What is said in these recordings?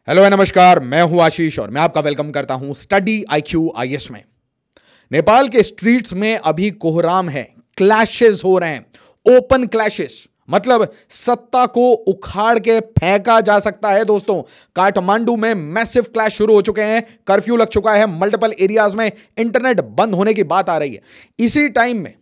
Hello नमस्कार, मैं हूं आशीष और मैं आपका वेलकम करता हूं स्टडी आईक्यू आईएएस में। नेपाल के स्ट्रीट्स में अभी कोहराम है, क्लैशेस हो रहे हैं, ओपन क्लैशेस, मतलब सत्ता को उखाड़ के फेंका जा सकता है। दोस्तों, काठमांडू में मैसिव क्लैश शुरू हो चुके हैं, कर्फ्यू लग चुका है, मल्टीपल एरियाज में इंटरनेट बंद होने की बात आ रही है। इसी टाइम में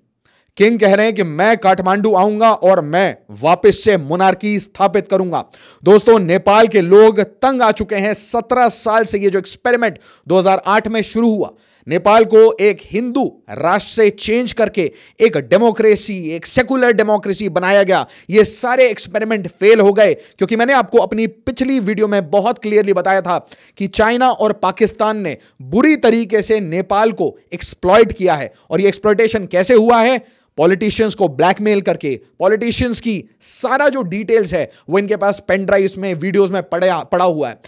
किंग कह रहे हैं कि मैं काठमांडू आऊंगा और मैं वापस से मोनार्की स्थापित करूंगा। दोस्तों, नेपाल के लोग तंग आ चुके हैं। 17 साल से ये जो एक्सपेरिमेंट 2008 में शुरू हुआ, नेपाल को एक हिंदू राष्ट्र से चेंज करके एक डेमोक्रेसी, एक सेकुलर डेमोक्रेसी बनाया गया, ये सारे एक्सपेरिमेंट फेल हो गए। क्योंकि मैंने आपको अपनी पिछली वीडियो में बहुत क्लियरली बताया था कि चाइना और पाकिस्तान ने बुरी तरीके से नेपाल को एक्सप्लॉइट किया है। और ये एक्सप्लॉइटेशन कैसे हुआ है? पॉलिटिशियंस को ब्लैकमेल करके, पॉलिटिशियंस की सारा जो डिटेल्स है वो इनके पास पेन ड्राइव्स में, वीडियोस में पड़ा हुआ है।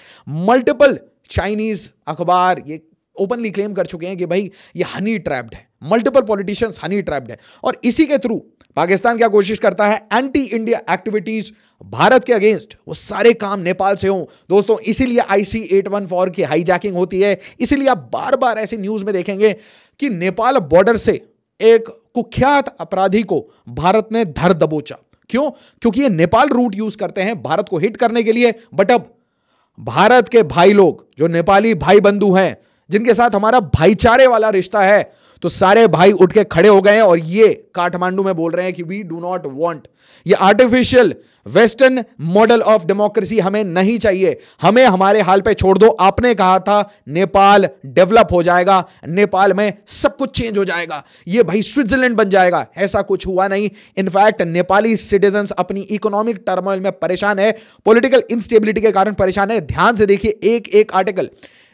मल्टीपल चाइनीज अखबार ये ओपनली क्लेम कर चुके हैं कि भाई ये हनी ट्रैप्ड है, मल्टीपल पॉलिटिशियंस हनी ट्रैप्ड है। और इसी के थ्रू पाकिस्तान क्या कोशिश करता है? एंटी इंडिया एक्टिविटीज भारत के अगेंस्ट, वो सारे काम नेपाल से हों। दोस्तों, इसीलिए IC-814 की हाईजैकिंग होती है। इसीलिए आप बार बार ऐसे न्यूज में देखेंगे कि नेपाल बॉर्डर से एक कुख्यात अपराधी को भारत ने धर दबोचा। क्यों? क्योंकि ये नेपाल रूट यूज करते हैं भारत को हिट करने के लिए। बट अब भारत के भाई लोग, जो नेपाली भाई बंधु हैं, जिनके साथ हमारा भाईचारे वाला रिश्ता है, तो सारे भाई उठ के खड़े हो गए हैं और ये काठमांडू में बोल रहे हैं कि वी डू नॉट वांट ये artificial western model of democracy, हमें नहीं चाहिए, हमें हमारे हाल पे छोड़ दो। आपने कहा था नेपाल डेवलप हो जाएगा, नेपाल में सब कुछ चेंज हो जाएगा, ये भाई स्विट्जरलैंड बन जाएगा। ऐसा कुछ हुआ नहीं। इनफैक्ट नेपाली सिटीजन्स अपनी इकोनॉमिक टर्मोइल में परेशान है, पॉलिटिकल इंस्टेबिलिटी के कारण परेशान है। ध्यान से देखिए एक एक article.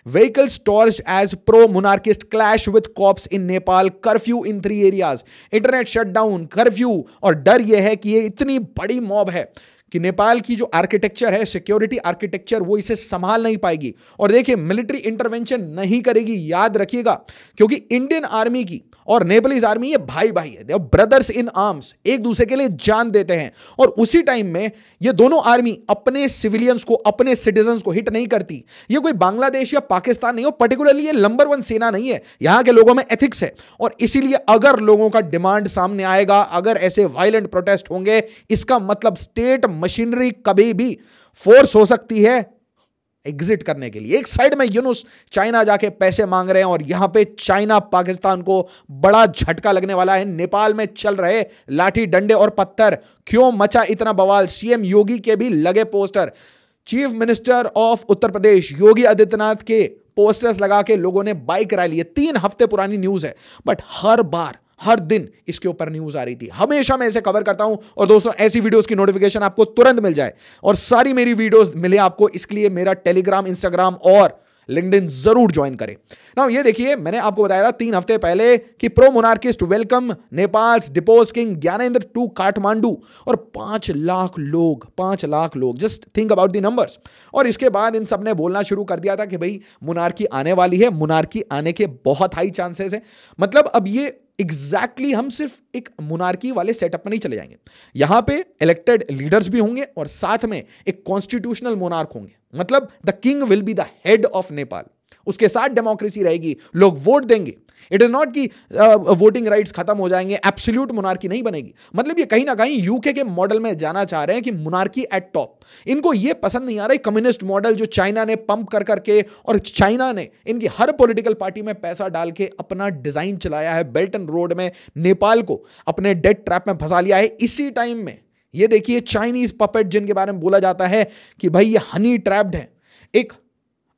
Vehicles torched as pro-monarchist clash with cops in Nepal, curfew in 3 areas, internet shutdown, curfew. और डर यह है कि ये इतनी बड़ी मॉब है कि नेपाल की जो आर्किटेक्चर है, सिक्योरिटी आर्किटेक्चर, वो इसे संभाल नहीं पाएगी। और देखिए, मिलिट्री इंटरवेंशन नहीं करेगी, याद रखिएगा, क्योंकि इंडियन आर्मी की और नेपालीज आर्मी ये भाई भाई है, they are brothers in arms, एक दूसरे के लिए जान देते हैं। और उसी टाइम में ये दोनों आर्मी अपने सिविलियंस को, अपने सिटीजन्स को हिट नहीं करती। ये कोई बांग्लादेश या पाकिस्तान नहीं हो, पर्टिकुलरली ये नंबर 1 सेना नहीं है। यहां के लोगों में एथिक्स है। और इसीलिए अगर लोगों का डिमांड सामने आएगा, अगर ऐसे वायलेंट प्रोटेस्ट होंगे, इसका मतलब स्टेट मशीनरी कभी भी फोर्स हो सकती है एग्जिट करने के लिए। एक साइड में यूनुस चाइना जाके पैसे मांग रहे हैं और यहां पे चाइना पाकिस्तान को बड़ा झटका लगने वाला है। नेपाल में चल रहे लाठी डंडे और पत्थर, क्यों मचा इतना बवाल? सीएम योगी के भी लगे poster, chief minister of Uttar Pradesh Yogi Adityanath के पोस्टर्स लगा के लोगों ने बाइक रैली लिए। 3 हफ्ते पुरानी न्यूज है, बट हर बार हर दिन इसके ऊपर न्यूज आ रही थी। हमेशा मैं इसे कवर करता हूं। और दोस्तों, ऐसी वीडियोस की नोटिफिकेशन आपको तुरंत मिल जाए और सारी मेरी वीडियोस मिले आपको, इसके लिए मेरा टेलीग्राम, इंस्टाग्राम और लिंक्डइन जरूर ज्वाइन करें। नाउ ये देखिए, मैंने आपको बताया था 3 हफ्ते पहले कि pro monarchist welcome Nepal's depose king Gyanendra to Kathmandu. और 5 लाख लोग, just think about the numbers. और इसके बाद इन सब ने बोलना शुरू कर दिया था कि भाई मोनार्की आने वाली है, मोनार्की आने के बहुत हाई चांसेस है। मतलब अब ये एग्जैक्टली हम सिर्फ एक मोनार्की वाले सेटअप में नहीं चले जाएंगे, यहां पे इलेक्टेड लीडर्स भी होंगे और साथ में एक कॉन्स्टिट्यूशनल मोनार्क होंगे। मतलब the king will be the head of Nepal, उसके साथ डेमोक्रेसी रहेगी, लोग वोट देंगे। इट इज नॉट कि वोटिंग राइट्स खत्म हो जाएंगे, एब्सोल्यूट मोनार्की नहीं बनेगी। मतलब ये कहीं ना कहीं यूके के मॉडल में जाना चाह रहे हैं कि मोनार्की एट टॉप। इनको ये पसंद नहीं आ रहा है कम्युनिस्ट मॉडल जो चाइना ने पंप कर करके, और चाइना ने इनकी हर पॉलिटिकल पार्टी में पैसा डाल के अपना डिजाइन चलाया है, बेल्ट एंड रोड में नेपाल को अपने डेट ट्रैप में फंसा लिया है। इसी टाइम में ये देखिए चाइनीज पपेट जिनके बारे में बोला जाता है कि भाई ये हनी ट्रैप्ड है। एक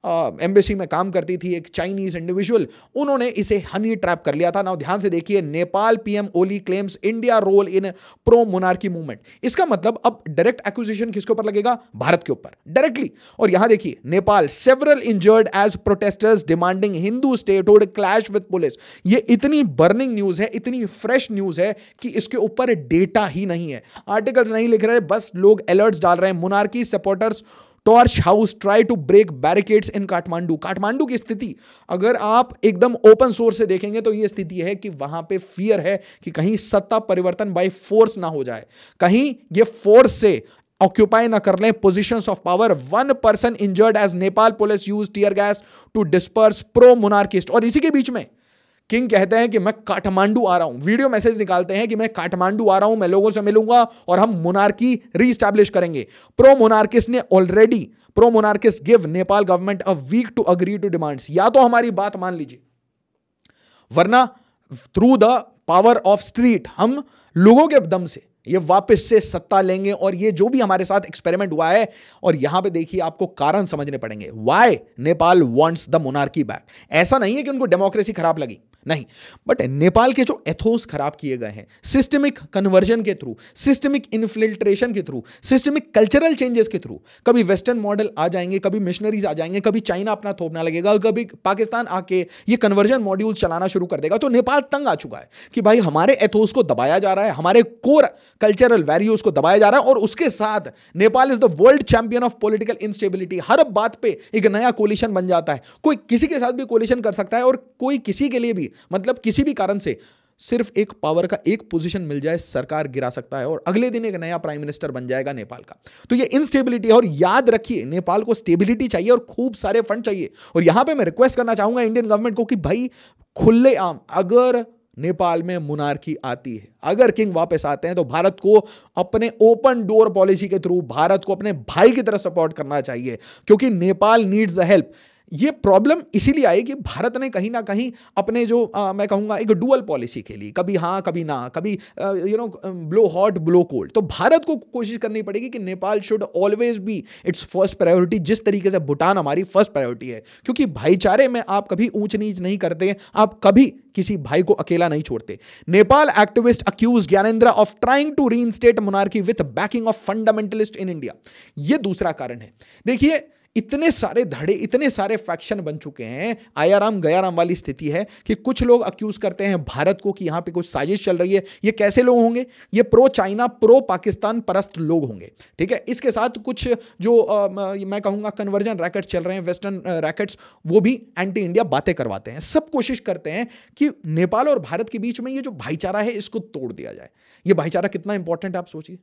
एम्बेसी में काम करती थी एक चाइनीज इंडिविजुअल, उन्होंने इसे हनी ट्रैप कर लिया था। नाउ ध्यान से देखिए, Nepal PM Oli claims India role in pro monarchy movement. इसका मतलब अब डायरेक्ट एक्विजिशन किसके ऊपर लगेगा? भारत के ऊपर डायरेक्टली। और यहां देखिए, Nepal several injured as protesters demanding Hindu statehood clash with police. ये इतनी बर्निंग न्यूज है, इतनी फ्रेश न्यूज है कि इसके ऊपर डेटा ही नहीं है, आर्टिकल्स नहीं लिख रहे, बस लोग अलर्ट्स डाल रहे हैं। Monarchy supporters torch house try to break barricades in Kathmandu. Kathmandu की स्थिति अगर आप एकदम ओपन सोर्स से देखेंगे तो यह स्थिति है कि वहां पे फियर है कि कहीं सत्ता परिवर्तन बाय फोर्स ना हो जाए, कहीं ये फोर्स से ऑक्यूपाई ना कर लें positions of power. 1 person injured as Nepal police use tear gas to disperse pro monarchist. और इसी के बीच में किंग कहते हैं कि मैं काठमांडू आ रहा हूं, वीडियो मैसेज निकालते हैं कि मैं काठमांडू आ रहा हूं, मैं लोगों से मिलूंगा और हम मोनार्की रीस्टैब्लिश करेंगे। प्रो मोनार्किस्ट ने already pro monarchist give Nepal government a week to agree to demands. या तो हमारी बात मान लीजिए, वरना through the power of street हम लोगों के दम से ये वापस से सत्ता लेंगे। और ये जो भी हमारे साथ एक्सपेरिमेंट हुआ है, और यहां पे देखिए आपको कारण समझने पड़ेंगे why Nepal wants the monarchy back. ऐसा नहीं है कि उनको डेमोक्रेसी खराब लगी, नहीं, बट नेपाल के जो एथोस खराब किए गए हैं सिस्टमिक कन्वर्जन के थ्रू, सिस्टमिक इन्फिल्ट्रेशन के थ्रू, सिस्टमिक कल्चरल चेंजेस के थ्रू, कभी वेस्टर्न मॉडल आ जाएंगे, कभी मिशनरीज आ जाएंगे, कभी चाइना अपना थोपना लगेगा, कभी पाकिस्तान आके ये कन्वर्जन मॉड्यूल चलाना शुरू कर देगा। तो नेपाल तंग आ चुका है कि भाई हमारे एथोस को दबाया जा रहा है, हमारे कोर कल्चरल वैल्यूज को दबाया जा रहा है, और उसके साथ Nepal is the world champion of political instability. हर बात पे एक नया कोलिशन बन जाता है, कोई किसी के साथ भी कोलिशन कर सकता है, और कोई किसी के लिए भी, मतलब किसी भी कारण से सिर्फ एक पावर का एक पोजीशन मिल जाए, सरकार गिरा सकता है, और अगले दिन एक नया प्राइम मिनिस्टर बन जाएगा नेपाल का। तो ये इनस्टेबिलिटी है, और याद रखिए नेपाल को स्टेबिलिटी चाहिए और खूब सारे फंड चाहिए। और यहां पे मैं रिक्वेस्ट करना चाहूंगा इंडियन गवर्नमेंट को कि भाई खुलेआम अगर नेपाल में मोनार्की आती है, अगर किंग वापस आते हैं, तो भारत को अपने ओपन डोर पॉलिसी के थ्रू भारत को अपने भाई की तरह सपोर्ट करना चाहिए, क्योंकि नेपाल नीड्स द हेल्प। ये प्रॉब्लम इसीलिए आई कि भारत ने कहीं ना कहीं अपने जो मैं कहूंगा एक डुअल पॉलिसी के लिए, कभी हाँ कभी ना, कभी ब्लो हॉट ब्लो कोल्ड। तो भारत को कोशिश करनी पड़ेगी कि Nepal should always be it's first priority, जिस तरीके से भूटान हमारी फर्स्ट प्रायोरिटी है, क्योंकि भाईचारे में आप कभी ऊंच नीच नहीं करते, आप कभी किसी भाई को अकेला नहीं छोड़ते। Nepal activist accuse Gyanendra of trying to reinstate monarchy with backing of fundamentalist in India. यह दूसरा कारण है। देखिए इतने सारे धड़े, इतने सारे फैक्शन बन चुके हैं, आयाराम गयाराम वाली स्थिति है कि कुछ लोग अक्यूज करते हैं भारत को कि यहां पे कुछ साजिश चल रही है। ये कैसे लोग होंगे? ये प्रो चाइना प्रो पाकिस्तान परस्त लोग होंगे, ठीक है। इसके साथ कुछ जो मैं कहूंगा कन्वर्जन रैकेट्स चल रहे हैं, वेस्टर्न रैकेट्स, वो भी एंटी इंडिया बातें करवाते हैं। सब कोशिश करते हैं कि नेपाल और भारत के बीच में ये जो भाईचारा है इसको तोड़ दिया जाए। ये भाईचारा कितना इंपॉर्टेंट है आप सोचिए,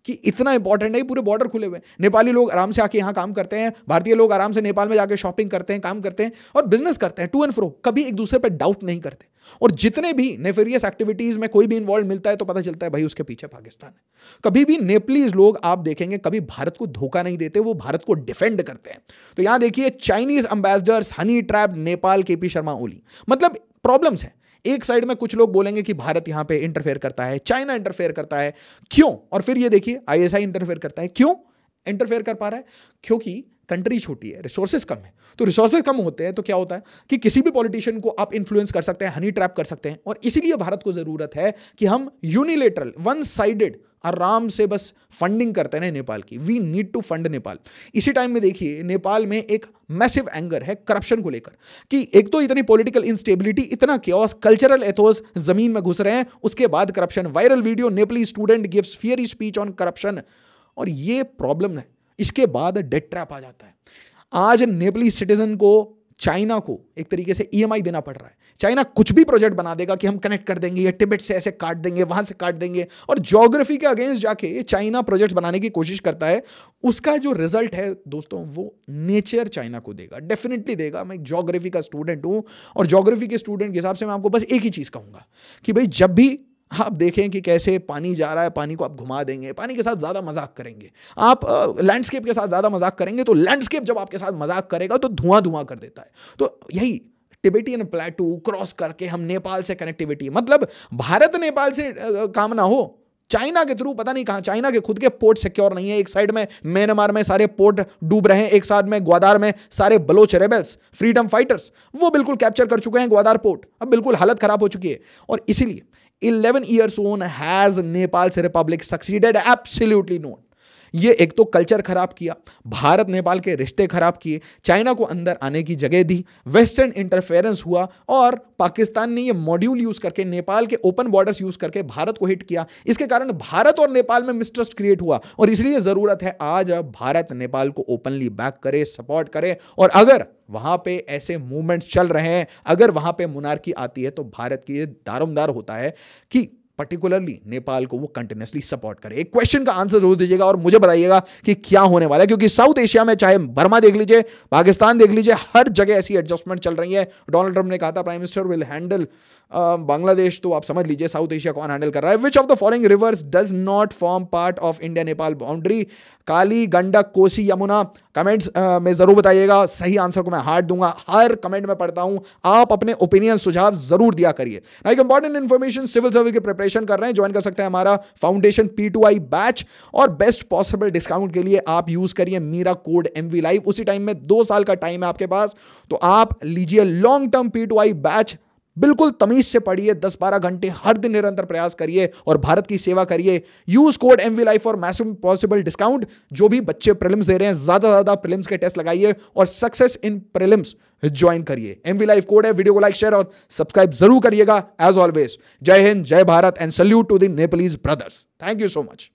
कि इतना इंपॉर्टेंट है। पूरे बॉर्डर खुले हुए हैं, नेपाली लोग आराम से आके यहां काम करते हैं, भारतीय लोग आराम से नेपाल में जाके शॉपिंग करते हैं, काम करते हैं और बिजनेस करते हैं, टू एंड फ्रो, कभी एक दूसरे पर डाउट नहीं करते। और जितने भी नेफेरियस एक्टिविटीज में कोई भी इन्वॉल्व मिलता है तो पता चलता है भाई उसके पीछे पाकिस्तान है। कभी भी नेपलीज लोग आप देखेंगे कभी भारत को धोखा नहीं देते, वो भारत को डिफेंड करते हैं। तो यहां देखिए Chinese ambassadors honey trap Nepal, KP Sharma Oli. मतलब प्रॉब्लम्स है। एक साइड में कुछ लोग बोलेंगे कि भारत यहां पे इंटरफेयर करता है, चाइना इंटरफेयर करता है, क्यों? और फिर ये देखिए आईएसआई इंटरफेयर करता है, क्यों इंटरफेयर कर पा रहा है? क्योंकि कंट्री छोटी है, रिसोर्सेज कम है। तो रिसोर्सेज कम होते हैं तो क्या होता है कि किसी भी पॉलिटिशियन को आप इन्फ्लुएंस कर सकते हैं, हनी ट्रैप कर सकते हैं। और इसीलिए भारत को जरूरत है कि हम यूनिलेटरल, वन साइडेड आराम से बस फंडिंग करते हैं नेपाल की। We need to fund Nepal. इसी टाइम में देखिए नेपाल में एक मैसिव एंगर है करप्शन को लेकर, कि एक तो इतनी पॉलिटिकल इंस्टेबिलिटी, इतना केओस, कल्चरल एथोस जमीन में घुस रहे हैं, उसके बाद corruption. Viral video Nepali student gives fiery speech on corruption, और ये प्रॉब्लम है। इसके बाद डेट ट्रैप आ जाता है। आज नेपाली सिटीजन को, चाइना को एक तरीके से ईएमआई देना पड़ रहा है। चाइना कुछ भी प्रोजेक्ट बना देगा कि हम कनेक्ट कर देंगे, ये तिब्बत से ऐसे काट देंगे, वहां से काट देंगे, और ज्योग्राफी के अगेंस्ट जाके चाइना प्रोजेक्ट्स बनाने की कोशिश करता है। उसका जो रिजल्ट है दोस्तों, वो नेचर चाइना को देगा, डेफिनेटली देगा। मैं एक ज्योग्राफी का स्टूडेंट हूं, और ज्योग्राफी के स्टूडेंट के हिसाब से मैं आपको बस एक ही चीज कहूंगा कि भाई जब भी आप देखें कि कैसे पानी जा रहा है, पानी को आप घुमा देंगे, पानी के साथ ज्यादा मजाक करेंगे, आप लैंडस्केप के साथ ज्यादा मजाक करेंगे, तो लैंडस्केप जब आपके साथ मजाक करेगा तो धुआं धुआं कर देता है। तो यही टिबेटियन प्लेटू क्रॉस करके हम नेपाल से कनेक्टिविटी, मतलब भारत नेपाल से काम ना हो, चाइना के थ्रू, पता नहीं कहां, चाइना के खुद के पोर्ट सिक्योर नहीं है। एक साइड में म्यांमार में सारे पोर्ट डूब रहे हैं, एक साइड में ग्वादार में सारे बलोच रेबल्स, फ्रीडम फाइटर्स, वो बिल्कुल कैप्चर कर चुके हैं ग्वादार पोर्ट। अब बिल्कुल हालत खराब हो चुकी है। और इसीलिए 11 years on has Nepal's republic succeeded? Absolutely not. ये एक तो कल्चर खराब किया, भारत नेपाल के रिश्ते खराब किए, चाइना को अंदर आने की जगह दी, वेस्टर्न इंटरफेरेंस हुआ, और पाकिस्तान ने ये मॉड्यूल यूज करके, नेपाल के ओपन बॉर्डर्स यूज करके भारत को हिट किया। इसके कारण भारत और नेपाल में मिसट्रस्ट क्रिएट हुआ, और इसलिए जरूरत है आज अब भारत नेपाल को ओपनली बैक करे, सपोर्ट करे। और अगर वहां पे ऐसे मूवमेंट्स चल रहे हैं, अगर वहां पे मोनार्की आती है, तो भारत की ये दारोमदार होता है कि पर्टिकुलरली नेपाल को वो कंटिन्यूसली सपोर्ट करे। एक क्वेश्चन का आंसर जरूर दीजिएगा और मुझे बताइएगा कि क्या होने वाला है, क्योंकि साउथ एशिया में चाहे बर्मा देख लीजिए, पाकिस्तान देख लीजिए, हर जगह ऐसी एडजस्टमेंट चल रही है। डोनाल्ड ट्रंप ने कहा था prime minister will handle Bangladesh, तो आप समझ लीजिए साउथ एशिया कौन हैंडल कर रहा है। Which of the following rivers does not form part of India Nepal boundary? Kali, Gandak, Kosi, Yamuna. Comments में जरूर बताइएगा। सही आंसर को मैं हार्ट दूंगा, हर कमेंट में पढ़ता हूं। आप अपने ओपिनियन सुझाव जरूर दिया करिए। एक इंपॉर्टेंट इन्फॉर्मेशन, सिविल सर्विस की प्रिपरेशन कर रहे हैं, ज्वाइन कर सकते हैं हमारा फाउंडेशन P2I बैच, और बेस्ट पॉसिबल डिस्काउंट के लिए आप यूज करिए मेरा कोड MV Live। उसी टाइम में 2 साल का टाइम है आपके पास, तो आप लीजिए लॉन्ग टर्म P2I बैच। बिल्कुल तमीज से पढ़िए, 10-12 घंटे हर दिन निरंतर प्रयास करिए और भारत की सेवा करिए। Use code MV Live for maximum possible discount. जो भी बच्चे प्रीलिम्स दे रहे हैं, ज्यादा ज्यादा प्रीलिम्स के टेस्ट लगाइए और सक्सेस इन प्रीलिम्स ज्वाइन करिए। MV Live कोड है, वीडियो को लाइक, शेयर और सब्सक्राइब जरूर करिएगा। As always, Jai Hind, Jai Bharat and salute to the Nepalese brothers. Thank you so much.